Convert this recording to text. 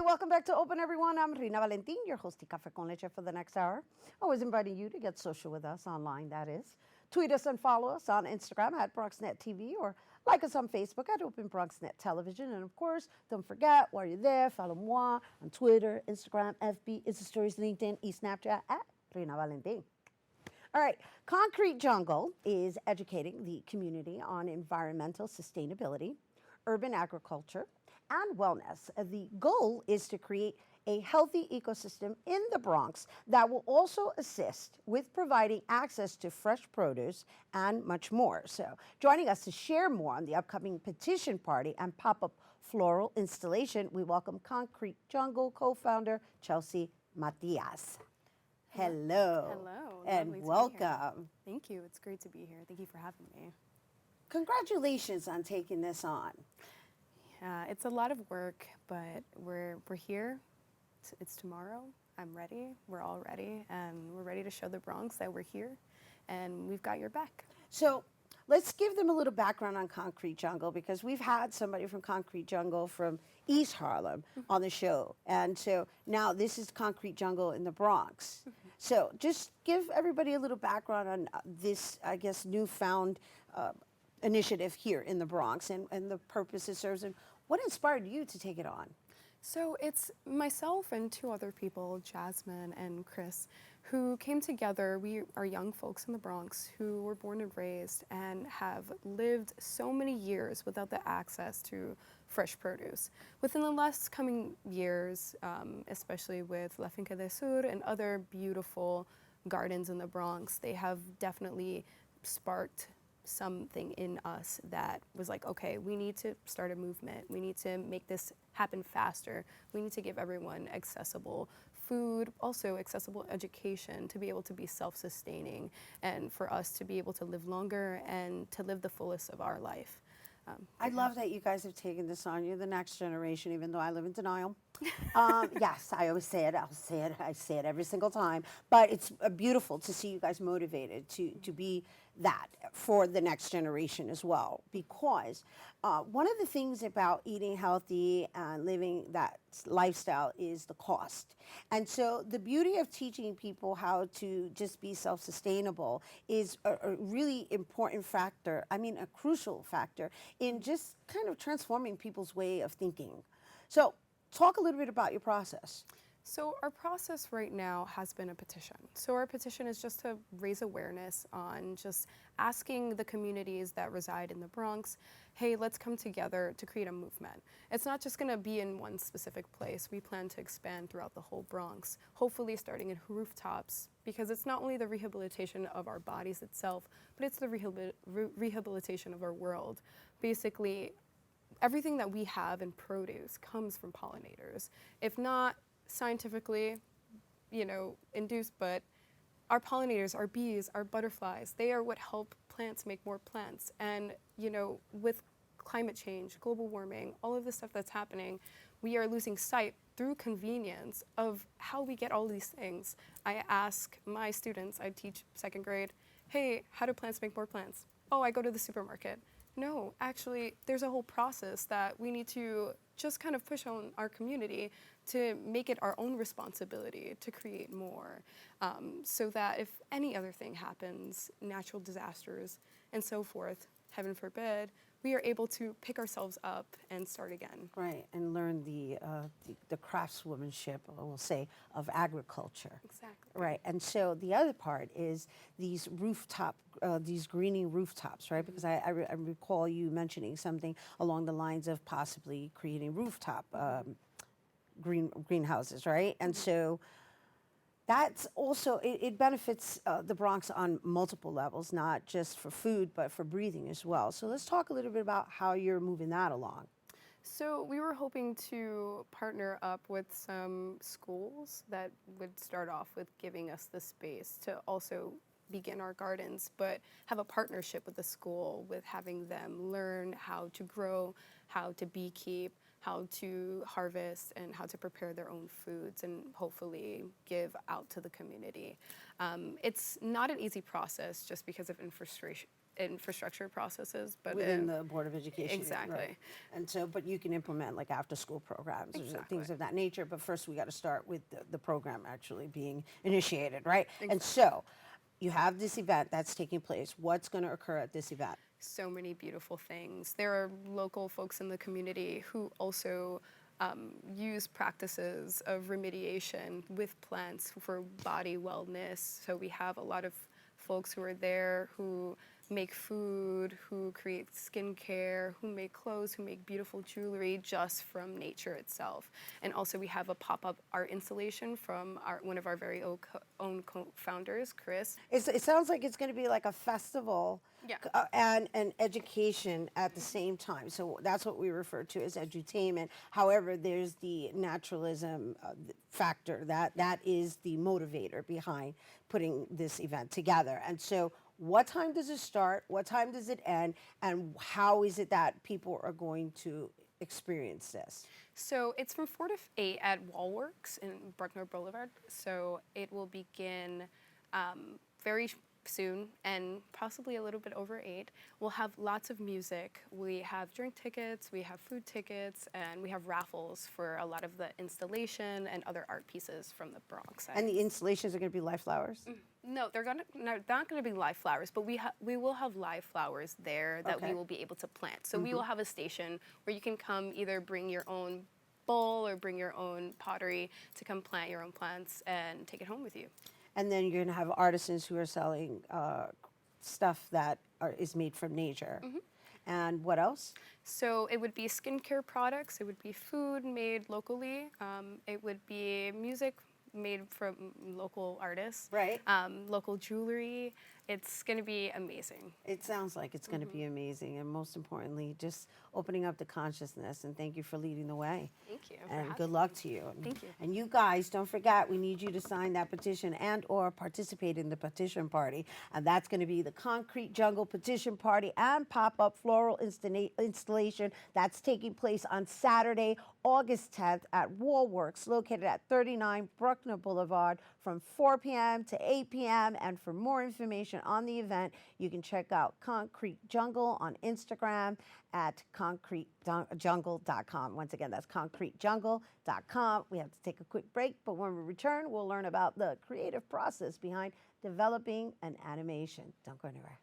welcome back to Open, everyone. I'm Rhina Valentin, your host of Café con Leche for the next hour. Always inviting you to get social with us online, that is. Tweet us and follow us on Instagram at BronxNet TV or like us on Facebook at Open BronxNet Television. And of course, don't forget, while you're there, follow moi on Twitter, Instagram, FB, Insta Stories, LinkedIn, Snapchat at Rhina Valentin. All right, Concrete Jungle is educating the community on environmental sustainability, urban agriculture, and wellness. The goal is to create a healthy ecosystem in the Bronx that will also assist with providing access to fresh produce and much more. So joining us to share more on the upcoming petition party and pop-up floral installation, we welcome Concrete Jungle co-founder Chelsea Matias. Hello. Hello. And welcome. Thank you. It's great to be here. Thank you for having me. Congratulations on taking this on. It's a lot of work, but we're here. It's tomorrow. I'm ready. We're all ready, and we're ready to show the Bronx that we're here, and we've got your back. So let's give them a little background on Concrete Jungle, because we've had somebody from Concrete Jungle from East Harlem on the show, and so now this is Concrete Jungle in the Bronx. So just give everybody a little background on this, I guess, newfound initiative here in the Bronx and the purpose it serves, and what inspired you to take it on? So it's myself and two other people, Jasmine and Chris, who came together. We are young folks in the Bronx who were born and raised and have lived so many years without the access to fresh produce. Within the last coming years, especially with La Finca del Sur and other beautiful gardens in the Bronx, they have definitely sparked something in us that was like, okay, we need to start a movement. We need to make this happen faster. We need to give everyone accessible food, also accessible education to be able to be self-sustaining and for us to be able to live longer and to live the fullest of our life. I love that you guys have taken this on. You're the next generation, even though I live in denial. Yes, I always say it. I say it every single time. But it's beautiful to see you guys motivated to be that for the next generation as well. Because one of the things about eating healthy and living that lifestyle is the cost. And so the beauty of teaching people how to just be self-sustainable is a really important factor, I mean a crucial factor, in just kind of transforming people's way of thinking. So talk a little bit about your process. So our process right now has been a petition. So our petition is just to raise awareness on just asking the communities that reside in the Bronx, hey, let's come together to create a movement. It's not just going to be in one specific place. We plan to expand throughout the whole Bronx, hopefully starting in rooftops, because it's not only the rehabilitation of our bodies itself, but it's the rehabilitation of our world. Basically, everything that we have in produce comes from pollinators. If not scientifically, induced, but our pollinators, our bees, our butterflies, they are what help plants make more plants. And, with climate change, global warming, all of the stuff that's happening, we are losing sight through convenience of how we get all these things. I ask my students, I teach second grade, hey, how do plants make more plants? Oh, I go to the supermarket. No, actually, there's a whole process that we need to just kind of push on our community to make it our own responsibility to create more, so that if any other thing happens, natural disasters and so forth, heaven forbid, we are able to pick ourselves up and start again. Right, and learn the craftswomanship, we'll say, of agriculture. Exactly. Right, and so the other part is these these greening rooftops, right? Because I recall you mentioning something along the lines of possibly creating rooftop greenhouses, right? And so that's also, it benefits the Bronx on multiple levels, not just for food, but for breathing as well. So let's talk a little bit about how you're moving that along. So we were hoping to partner up with some schools that would start off with giving us the space to also begin our gardens, but have a partnership with the school with having them learn how to grow, how to beekeep, how to harvest, and how to prepare their own foods and hopefully give out to the community. It's not an easy process just because of infrastructure processes, but within the Board of Education. exactly. Right. And so, but you can implement like after school programs or Exactly. things of that nature. But first we got to start with the program actually being initiated, right? And Exactly. so you have this event that's taking place. What's going to occur at this event? So many beautiful things. There are local folks in the community who also use practices of remediation with plants for body wellness. So we have a lot of folks who are there who make food, who create skincare, who make clothes, who make beautiful jewelry just from nature itself. And also we have a pop-up art installation from one of our very own co-founders, Chris. It sounds like it's going to be like a festival Yeah. and education at the same time. So that's what we refer to as edutainment. However, there's the naturalism factor that is the motivator behind putting this event together. And so what time does it start? What time does it end? And how is it that people are going to experience this? So it's from 4 to 8 at Wallworks in Bruckner Boulevard. So it will begin very soon and possibly a little bit over 8. We'll have lots of music. We have drink tickets, we have food tickets, and we have raffles for a lot of the installation and other art pieces from the Bronx. And the installations are going to be live flowers? No, they're not going to be live flowers, but we will have live flowers there that Okay. we will be able to plant. So we will have a station where you can come either bring your own bowl or bring your own pottery to come plant your own plants and take it home with you. And then you're going to have artisans who are selling stuff that is made from nature. And what else? So it would be skincare products, it would be food made locally, it would be music made from local artists, Right. Local jewelry. It's going to be amazing. It sounds like it's going to be amazing. And most importantly, just opening up the consciousness. And thank you for leading the way. Thank you. for And having good me. luck to you. Thank you. And you guys, don't forget, we need you to sign that petition and or participate in the petition party. And that's going to be the Concrete Jungle Petition Party and pop-up floral installation that's taking place on Saturday, August 10th at Wallworks, located at 39 Bruckner Boulevard from 4 p.m. to 8 p.m. And for more information on the event, you can check out Concrete Jungle on Instagram at concretejungle.com. Once again, that's concretejungle.com. We have to take a quick break, but when we return, we'll learn about the creative process behind developing an animation. Don't go anywhere.